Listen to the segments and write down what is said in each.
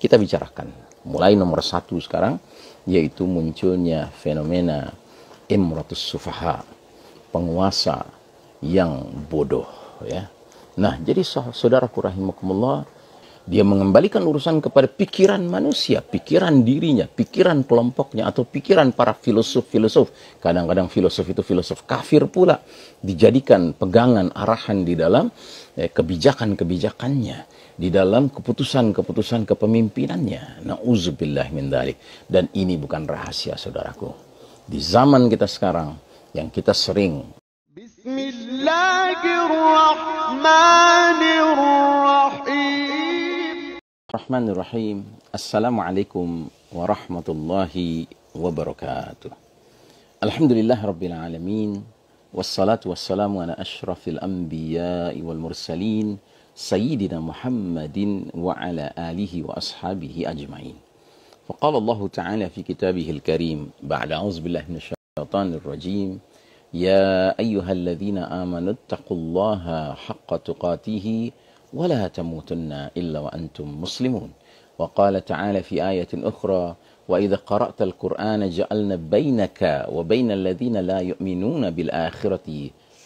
kita bicarakan. Mulai nomor satu sekarang, yaitu munculnya fenomena imratus sufaha, penguasa yang bodoh, ya. Nah, jadi saudaraku rahimakumullah, dia mengembalikan urusan kepada pikiran manusia, pikiran dirinya, pikiran kelompoknya, atau pikiran para filosof-filosof. Kadang-kadang filosof itu filosof kafir pula, dijadikan pegangan arahan di dalam kebijakan-kebijakannya, di dalam keputusan-keputusan kepemimpinannya. Na'udzubillah min dzalik. Dan ini bukan rahasia, saudaraku. Di zaman kita sekarang, yang kita sering Bismillahirrahmanirrahim. Assalamualaikum warahmatullahi wabarakatuh. Alhamdulillah rabbil alamin. Wassalatu wassalamu ala ashrafil anbiya'i wal mursalin. Sayyidina Muhammadin wa ala alihi wa ashabihi ajma'in. Faqala Allah Ta'ala fi kitabihil karim. Ba'da a'udzubillahi minasyaitanir rajim. Ya ayyuhalladzina amanu taqullaha haqqa tuqatihi ولا تموتن إلا وأنتم مسلمون. وقال تعالى في آية أخرى وإذا قرأت القرآن جعلنا بينك وبين الذين لا يؤمنون بالآخرة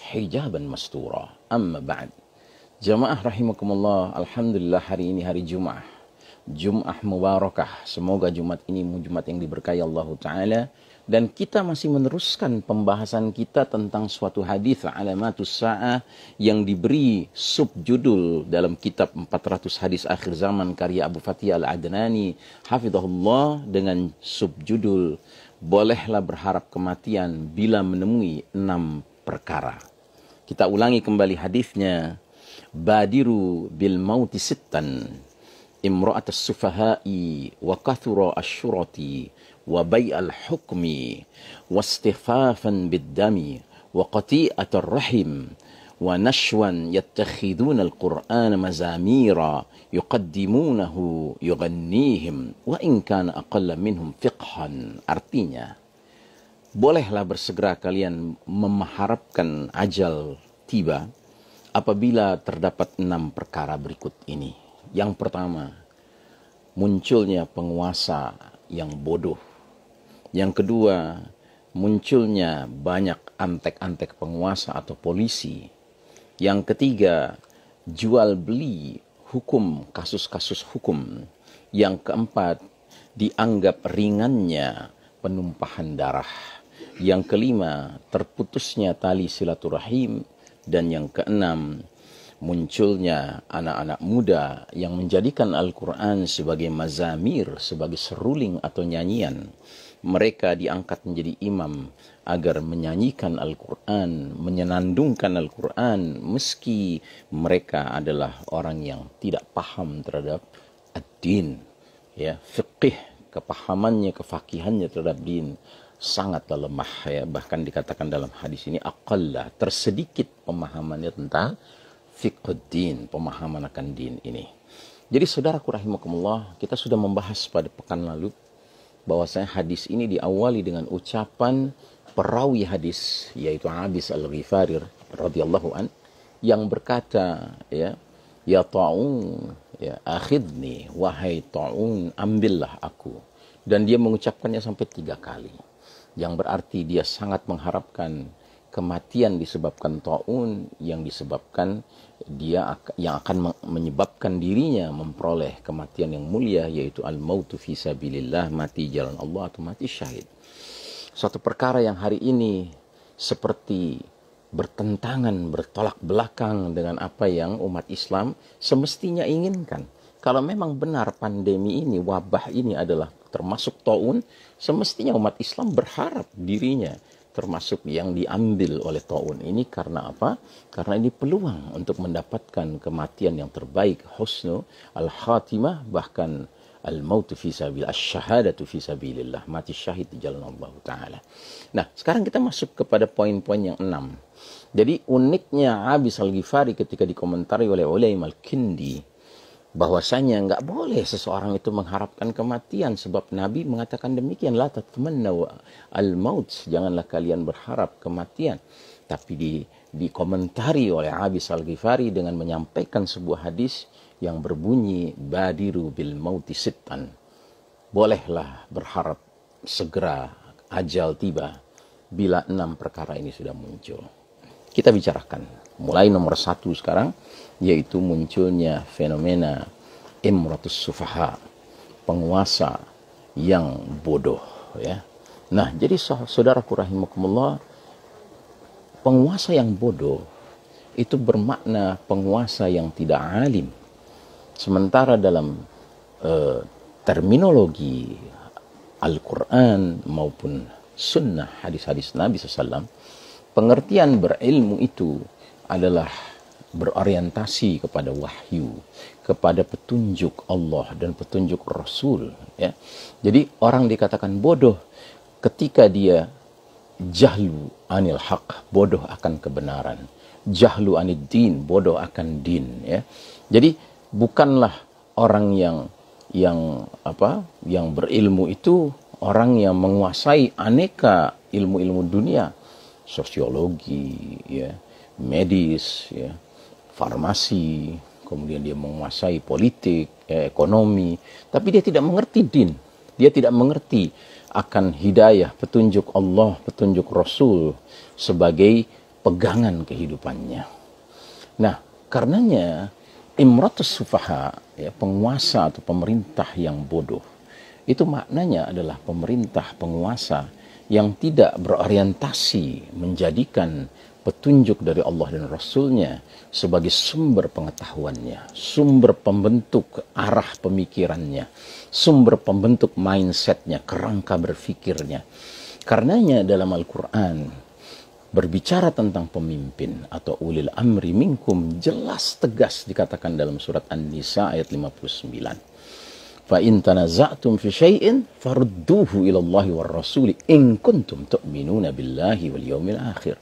حجابا مستورا. أما بعد. Jamaah rahimakumullah, alhamdulillah hari ini hari Jumat. Jumat mubarakah. Semoga Jumat ini Jumat yang diberkahi Allah Ta'ala. Dan kita masih meneruskan pembahasan kita tentang suatu hadis alamatus sa'ah yang diberi subjudul dalam kitab 400 hadis akhir zaman karya Abu Fatih Al-Adnani hafizahullah dengan subjudul bolehlah berharap kematian bila menemui 6 perkara. Kita ulangi kembali hadisnya. Badiru bil mauti sittan imra'atus sufaha'i wa kathura asyurati wa bai'al hukmi wa istighfafan bid-dami wa qati'atur rahim wa nashwan yattakhiduna al-Qur'ana mazamira yuqaddimunahu yughannihim wa in kana aqalla minhum fiqhan. Artinya, bolehlah bersegera kalian mengharapkan ajal tiba apabila terdapat 6 perkara berikut ini. Yang pertama, munculnya penguasa yang bodoh. Yang kedua, munculnya banyak antek-antek penguasa atau polisi. Yang ketiga, jual beli hukum, kasus-kasus hukum. Yang keempat, dianggap ringannya penumpahan darah. Yang kelima, terputusnya tali silaturahim. Dan yang keenam, munculnya anak-anak muda yang menjadikan Al-Quran sebagai mazamir, sebagai seruling atau nyanyian. Mereka diangkat menjadi imam agar menyanyikan Al-Quran, menyenandungkan Al-Quran, meski mereka adalah orang yang tidak paham terhadap ad-din, ya, fiqih, kepahamannya, kefakihannya terhadap din sangatlah lemah, ya. Bahkan dikatakan dalam hadis ini aqalla, tersedikit pemahamannya tentang fiqhuddin, pemahaman akan din ini. Jadi saudaraku rahimakumullah, kita sudah membahas pada pekan lalu bahwasanya hadis ini diawali dengan ucapan perawi hadis, yaitu Abis Al-Ghifari radhiyallahu an, yang berkata, ya Ta'un, ya akhidni, wahai Ta'un, ambillah aku. Dan dia mengucapkannya sampai 3 kali, yang berarti dia sangat mengharapkan kematian disebabkan ta'un, yang disebabkan dia yang akan menyebabkan dirinya memperoleh kematian yang mulia, yaitu al-mautu fi sabilillah, mati jalan Allah atau mati syahid. Suatu perkara yang hari ini seperti bertentangan, bertolak belakang dengan apa yang umat Islam semestinya inginkan. Kalau memang benar pandemi ini, wabah ini adalah termasuk ta'un, semestinya umat Islam berharap dirinya termasuk yang diambil oleh ta'un ini. Karena apa? Karena ini peluang untuk mendapatkan kematian yang terbaik, husnu al-khatimah, bahkan al-mautu fi sabilillah, asyhadatu fi sabilillah, mati syahid di jalan Allah Ta'ala. Nah, sekarang kita masuk kepada poin-poin yang 6. Jadi uniknya Abis Al-Ghifari ketika dikomentari oleh Ulaim Al-Kindi, bahwasanya enggak boleh seseorang itu mengharapkan kematian, sebab Nabi mengatakan demikian, la tatmannu al-maut, janganlah kalian berharap kematian. Tapi dikomentari oleh Abis Al-Ghifari dengan menyampaikan sebuah hadis yang berbunyi badiru bil mauti sittan. Bolehlah berharap segera ajal tiba bila 6 perkara ini sudah muncul. Kita bicarakan mulai nomor 1 sekarang, yaitu munculnya fenomena imratus sufaha, penguasa yang bodoh, ya. Nah, jadi saudaraku rahimakumullah, penguasa yang bodoh itu bermakna penguasa yang tidak alim. Sementara dalam terminologi Al-Quran maupun sunnah hadis-hadis Nabi SAW, pengertian berilmu itu adalah berorientasi kepada wahyu, kepada petunjuk Allah dan petunjuk Rasul, ya. Jadi orang dikatakan bodoh ketika dia jahlu anil haq, bodoh akan kebenaran, jahlu anid din, bodoh akan din, ya. Jadi bukanlah orang yang berilmu itu orang yang menguasai aneka ilmu-ilmu dunia, sosiologi, ya, medis, ya, farmasi, kemudian dia menguasai politik, ya, ekonomi, tapi dia tidak mengerti din, dia tidak mengerti akan hidayah, petunjuk Allah, petunjuk Rasul sebagai pegangan kehidupannya. Nah, karenanya imratus sufaha, ya, penguasa atau pemerintah yang bodoh, itu maknanya adalah pemerintah, penguasa yang tidak berorientasi menjadikan petunjuk dari Allah dan Rasulnya sebagai sumber pengetahuannya, sumber pembentuk arah pemikirannya, sumber pembentuk mindsetnya, kerangka berfikirnya. Karenanya dalam Al-Quran berbicara tentang pemimpin atau ulil amri minkum, jelas tegas dikatakan dalam surat An-Nisa ayat 59. Fa in tanaza'tum fi syai'in farudduhu ila Allahi war rasuli in kuntum tu'minuna billahi wal yawmil akhir.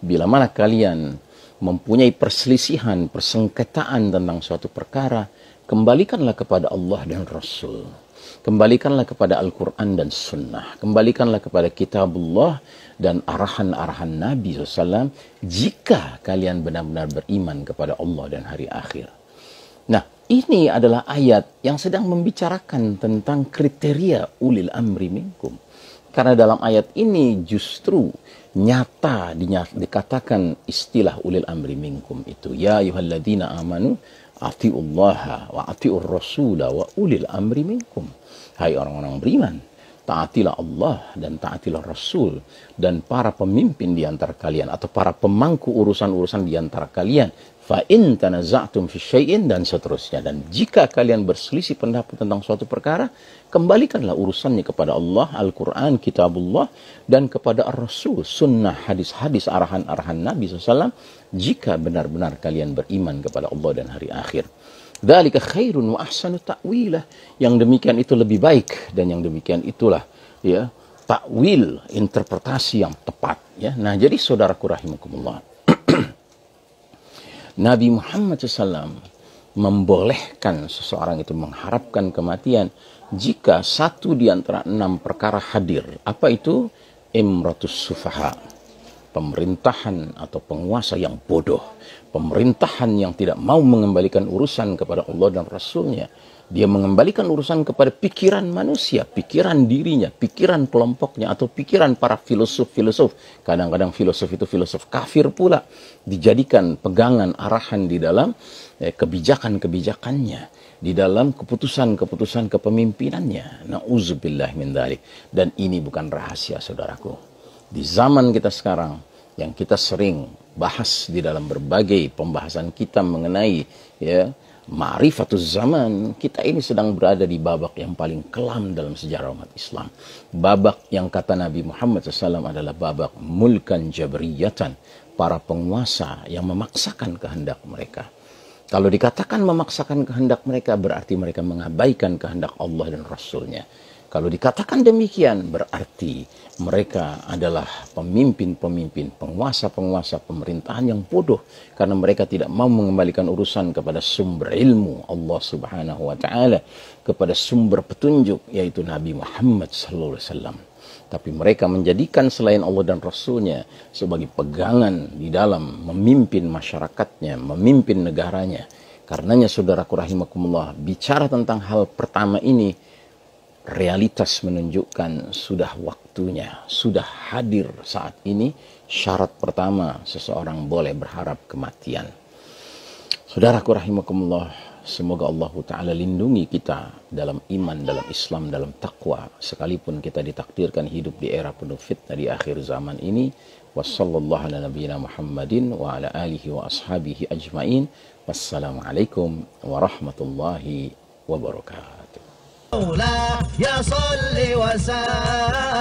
Bila mana kalian mempunyai perselisihan, persengketaan tentang suatu perkara, kembalikanlah kepada Allah dan Rasul. Kembalikanlah kepada Al-Quran dan Sunnah. Kembalikanlah kepada Kitabullah dan arahan-arahan Nabi SAW jika kalian benar-benar beriman kepada Allah dan hari akhir. Nah, ini adalah ayat yang sedang membicarakan tentang kriteria ulil amri minkum. Karena dalam ayat ini justru nyata dikatakan istilah ulil amri minkum itu. Ya ayyuhalladzina amanu atiullaha wa atiur rasula wa ulil amri minkum. Hai orang-orang beriman, taatilah Allah dan taatilah Rasul dan para pemimpin di antara kalian atau para pemangku urusan-urusan di antara kalian. Fa in tanaza'tum fi syai'in dan seterusnya. Dan jika kalian berselisih pendapat tentang suatu perkara, kembalikanlah urusannya kepada Allah, Al-Quran, Kitabullah, dan kepada Ar-Rasul, sunnah, hadis-hadis, arahan-arahan Nabi SAW, jika benar-benar kalian beriman kepada Allah dan hari akhir. Dzalika khairun wa ahsanu ta'wilah. Yang demikian itu lebih baik dan yang demikian itulah, ya, takwil, interpretasi yang tepat, ya. Nah, jadi saudaraku rahimakumullah, Nabi Muhammad SAW membolehkan seseorang itu mengharapkan kematian jika satu di antara 6 perkara hadir. Apa itu? Imratus sufaha, pemerintahan atau penguasa yang bodoh, pemerintahan yang tidak mau mengembalikan urusan kepada Allah dan Rasulnya. Dia mengembalikan urusan kepada pikiran manusia, pikiran dirinya, pikiran kelompoknya, atau pikiran para filosof-filosof. Kadang-kadang filosof itu filosof kafir pula, dijadikan pegangan arahan di dalam kebijakan-kebijakannya, di dalam keputusan-keputusan kepemimpinannya. Na'udzubillah min dzalik. Dan ini bukan rahasia, saudaraku. Di zaman kita sekarang, yang kita sering bahas di dalam berbagai pembahasan kita mengenai, ya, ma'rifatuz zaman, kita ini sedang berada di babak yang paling kelam dalam sejarah umat Islam. Babak yang kata Nabi Muhammad SAW adalah babak mulkan jabriyatan, para penguasa yang memaksakan kehendak mereka. Kalau dikatakan memaksakan kehendak mereka, berarti mereka mengabaikan kehendak Allah dan Rasulnya. Kalau dikatakan demikian, berarti mereka adalah pemimpin-pemimpin, penguasa-penguasa pemerintahan yang bodoh. Karena mereka tidak mau mengembalikan urusan kepada sumber ilmu Allah subhanahu wa ta'ala, kepada sumber petunjuk, yaitu Nabi Muhammad SAW. Tapi mereka menjadikan selain Allah dan Rasulnya sebagai pegangan di dalam memimpin masyarakatnya, memimpin negaranya. Karenanya saudaraku rahimakumullah, bicara tentang hal pertama ini, realitas menunjukkan sudah waktunya, sudah hadir saat ini syarat pertama seseorang boleh berharap kematian. Saudaraku rahimakumullah, semoga Allah Ta'ala lindungi kita dalam iman, dalam Islam, dalam takwa, sekalipun kita ditakdirkan hidup di era penuh fitnah di akhir zaman ini. Wassallallahu ala nabiyyina Muhammadin wa ala alihi wa ashabihi ajma'in. Wassalamualaikum warahmatullahi wabarakatuh. يا صل وسلم